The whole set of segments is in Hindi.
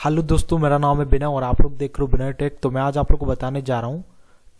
हेलो दोस्तों, मेरा नाम है बिना और आप लोग देख रहे हो बिना टेक। तो मैं आज आप लोग को बताने जा रहा हूँ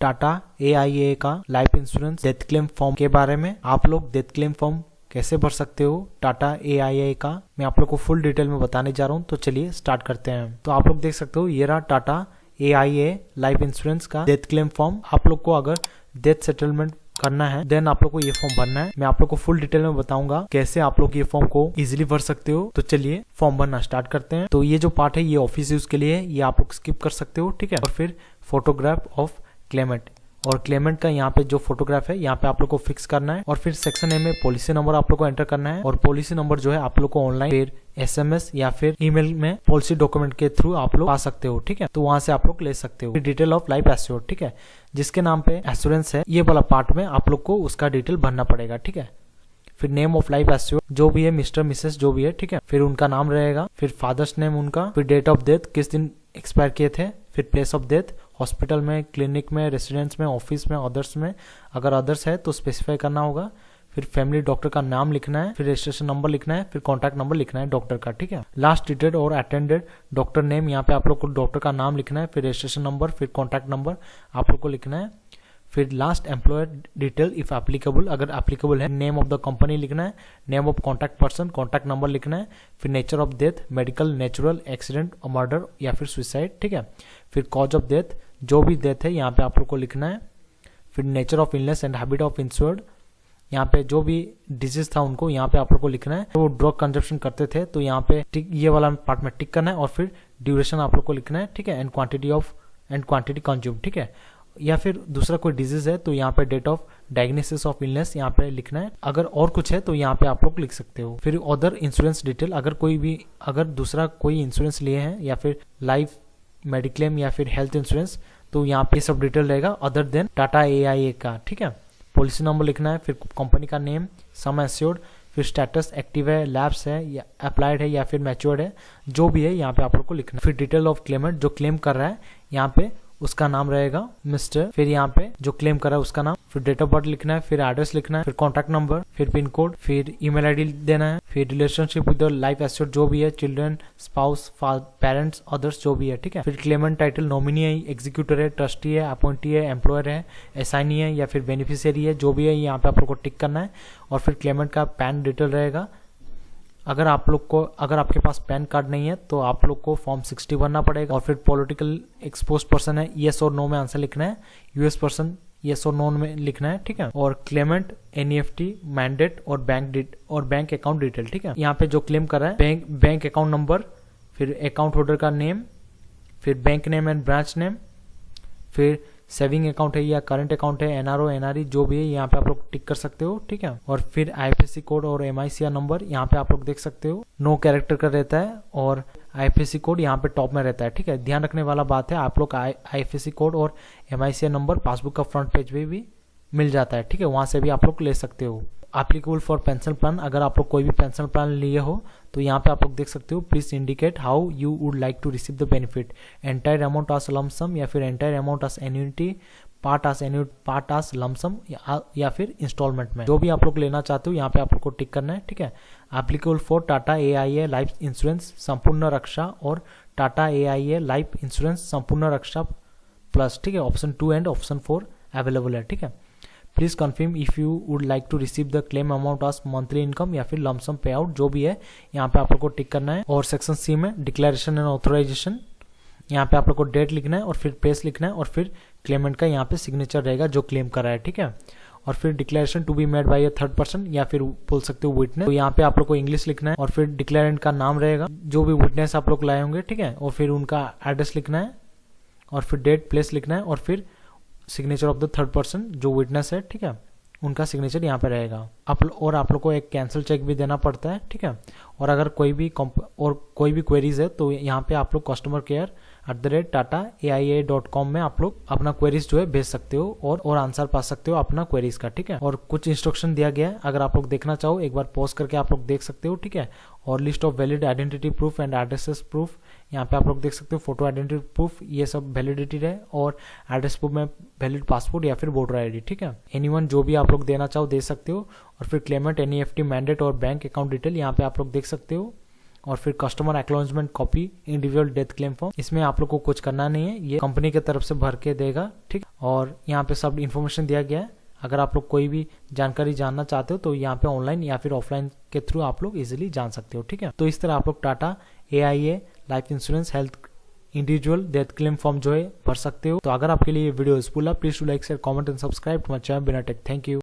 टाटा AIA का life insurance death claim form के बारे में। आप लोग डेथ क्लेम फॉर्म कैसे भर सकते हो टाटा AIA का, मैं आप लोग को फुल डिटेल में बताने जा रहा हूँ। तो चलिए स्टार्ट करते हैं। तो आप लोग देख सकते हो ये रहा टाटा AIA लाइफ इंश्योरेंस का डेथ क्लेम फॉर्म। आप लोग को अगर डेथ सेटलमेंट करना है देन आप लोग को ये फॉर्म भरना है। मैं आप लोग को फुल डिटेल में बताऊंगा कैसे आप लोग ये फॉर्म को इजीली भर सकते हो। तो चलिए फॉर्म भरना स्टार्ट करते हैं। तो ये जो पार्ट है ये ऑफिस यूज के लिए है, ये आप लोग स्किप कर सकते हो, ठीक है। और फिर फोटोग्राफ ऑफ क्लेमेंट, और क्लेमेंट का यहाँ पे जो फोटोग्राफ है यहाँ पे आप लोग को फिक्स करना है। और फिर सेक्शन ए में पॉलिसी नंबर आप लोग को एंटर करना है, और पॉलिसी नंबर जो है आप लोग को ऑनलाइन फिर SMS या फिर ईमेल में पॉलिसी डॉक्यूमेंट के थ्रू आप लोग पा सकते हो, ठीक है। तो वहां से आप लोग ले सकते हो। डिटेल ऑफ लाइफ एश्योर्ड, ठीक है, जिसके नाम पे एश्योरेंस है ये वाला पार्ट में आप लोग को उसका डिटेल भरना पड़ेगा, ठीक है। फिर नेम ऑफ लाइफ एश्योर्ड जो भी है, मिस्टर मिसेस जो भी है, ठीक है। फिर उनका नाम रहेगा, फिर फादर्स नेम उनका, फिर डेट ऑफ डेथ किस दिन एक्सपायर किए थे, फिर प्लेस ऑफ डेथ हॉस्पिटल में, क्लिनिक में, रेसिडेंस में, ऑफिस में, अदर्स में, अगर अदर्स है तो स्पेसिफाई करना होगा। फिर फैमिली डॉक्टर का नाम लिखना है, फिर रजिस्ट्रेशन नंबर लिखना है, फिर कॉन्टैक्ट नंबर लिखना है डॉक्टर का, ठीक है। लास्ट ट्रीटेड और अटेंडेड डॉक्टर नेम, यहाँ पे आप लोग को डॉक्टर का नाम लिखना है, फिर रजिस्ट्रेशन नंबर, फिर कॉन्टैक्ट नंबर आप लोग को लिखना है। फिर last employer detail if applicable, अगर एप्लीकेबल है नेम ऑफ द कंपनी लिखना है, name of contact person, contact number लिखना है। फिर nature of death, medical, natural, accident, murder या फिर सुसाइड, ठीक है। फिर कॉज ऑफ डेथ जो भी डेथ है यहाँ पे आप लोग को लिखना है। फिर nature of illness and habit of insured, यहाँ पे जो भी डिजीज था उनको यहाँ पे आप लोग को लिखना है। वो ड्रग कंजप्शन करते थे तो यहाँ पे टिक, ये वाला पार्ट में टिक करना है। और फिर ड्यूरेशन आप लोग को लिखना है, ठीक है, एंड क्वांटिटी कंज्यूम, ठीक है। या फिर दूसरा कोई डिजीज है तो यहाँ पे date of diagnosis of illness यहाँ पे लिखना है। अगर और कुछ है तो यहाँ पे आप लोग लिख सकते हो। फिर अदर इंश्योरेंस डिटेल, अगर दूसरा कोई इंश्योरेंस लिए हैं या फिर लाइफ, मेडिक्लेम या फिर हेल्थ इंश्योरेंस, तो यहाँ पे सब डिटेल रहेगा अदर देन टाटा AIA का, ठीक है। पॉलिसी नंबर लिखना है, फिर कंपनी का नेम, सम एश्योर्ड, फिर स्टेटस एक्टिव है, लैप्स है या अप्लाइड है या फिर मैच्योर्ड है, जो भी है यहाँ पे आप लोग को लिखना है। फिर डिटेल ऑफ क्लेमेंट, जो क्लेम कर रहा है यहाँ पे उसका नाम रहेगा मिस्टर, फिर यहाँ पे जो क्लेम कर रहा है उसका नाम, फिर डेट ऑफ बर्थ लिखना है, फिर एड्रेस लिखना है, फिर कॉन्टैक्ट नंबर, फिर पिन कोड, फिर ईमेल ID देना है, फिर relationship with the life assured जो भी है, चिल्ड्रन, स्पाउस, पेरेंट्स, अदर्स जो भी है, ठीक है। फिर क्लेमेंट टाइटल नॉमिनी है, एग्जीक्यूटर है, ट्रस्टी है, अपॉइंटी है, एम्प्लॉयर है, असाइनी है या फिर बेनिफिशियरी है, जो भी है यहाँ पे आप लोग को टिक करना है। और फिर क्लेमेंट का पैन डिटेल रहेगा। अगर आपके पास पैन कार्ड नहीं है तो आप लोग को फॉर्म 60 भरना पड़ेगा। और फिर पॉलिटिकल एक्सपोज पर्सन है, येस और नो में आंसर लिखना है, US पर्सन येस और नो में लिखना है, ठीक है। और क्लेमेंट NEFT मैंडेट और बैंक अकाउंट डिटेल, ठीक है। यहाँ पे जो क्लेम कर रहा है बैंक अकाउंट नंबर, फिर अकाउंट होल्डर का नेम, फिर bank name and branch name, फिर सेविंग अकाउंट है या करंट अकाउंट है, NRO NRE जो भी है यहाँ पे आप लोग टिक कर सकते हो, ठीक है। और फिर IFSC कोड और MICR नंबर यहाँ पे आप लोग देख सकते हो, नो कैरेक्टर का रहता है और IFSC कोड यहाँ पे टॉप में रहता है, ठीक है। ध्यान रखने वाला बात है, आप लोग IFSC कोड और MICR नंबर पासबुक का फ्रंट पेज पे भी मिल जाता है, ठीक है, वहां से भी आप लोग ले सकते हो। एप्लीकेबल फॉर पेंशन प्लान, अगर आप लोग कोई भी पेंशन प्लान लिए हो तो यहाँ पे आप लोग देख सकते हो, please indicate how you would like to receive the benefit, entire amount as lump sum या फिर entire amount as annuity, part as lump sum या फिर इंस्टॉलमेंट में, जो भी आप लोग लेना चाहते हो यहाँ पे आप लोग को टिक करना है, ठीक है। Applicable for Tata AIA life insurance संपूर्ण रक्षा और टाटा AIA लाइफ इंश्योरेंस संपूर्ण रक्षा प्लस, ठीक है, ऑप्शन 2 एंड ऑप्शन 4 अवेलेबल है, ठीक है। Please confirm if you would like to receive the claim amount of monthly income या फिर लमसम पे आउट, जो भी है यहाँ पे आप लोग को टिक करना है। और सेक्शन C में डिक्लेरेशन एंड ऑथराइजेशन, यहाँ पे आप लोग को डेट लिखना है और फिर प्लेस लिखना है और फिर क्लेमेंट का यहाँ पे सिग्नेचर रहेगा जो क्लेम कर रहा है, ठीक है। और फिर declaration to be made by a third person या फिर बोल सकते हो विटनेस, तो यहाँ पे आप लोग को इंग्लिश लिखना है। और फिर डिक्लेरेंट का नाम रहेगा, जो भी विटनेस आप लोग लाए होंगे, ठीक है। और फिर उनका एड्रेस लिखना है और फिर डेट, प्लेस लिखना है और फिर signature of the third person जो विटनेस है, ठीक है, उनका सिग्नेचर यहाँ पे रहेगा। आप लोग को एक कैंसिल चेक भी देना पड़ता है, ठीक है। और अगर कोई भी क्वेरीज है तो यहाँ पे आप लोग कस्टमर केयर @tata.aia.com में आप लोग अपना क्वेरीज जो है भेज सकते हो और आंसर पा सकते हो अपना क्वेरीज का, ठीक है। और कुछ इंस्ट्रक्शन दिया गया है, अगर आप लोग देखना चाहो एक बार पॉज करके आप लोग देख सकते हो, ठीक है। और list of valid identity proof and addresses proof, यहाँ पे आप लोग देख सकते हो, फोटो आइडेंटिटी प्रूफ ये सब वैलिडिटी है, और एड्रेस प्रूफ में वैलिड पासपोर्ट या फिर वोटर ID, ठीक है। एनीवन जो भी आप लोग देना चाहो दे सकते हो। और फिर क्लेमेंट NEFT मैंडेट और बैंक अकाउंट डिटेल यहाँ पे आप लोग देख सकते हो। और फिर customer acknowledgement copy, individual death claim form. इसमें आप लोग को कुछ करना नहीं है, ये कंपनी की तरफ से भर के देगा, ठीक। और यहाँ पे सब इन्फॉर्मेशन दिया गया है। अगर आप लोग कोई भी जानकारी जानना चाहते हो तो यहाँ पे ऑनलाइन या फिर ऑफलाइन के थ्रू आप लोग इजीली जान सकते हो, ठीक है। तो इस तरह आप लोग Tata AIA life insurance health individual death claim form जो है भर सकते हो। तो अगर आपके लिए ये वीडियो यूजफुल है, please to like share comment and subscribe to my channel Bina tech. Thank you.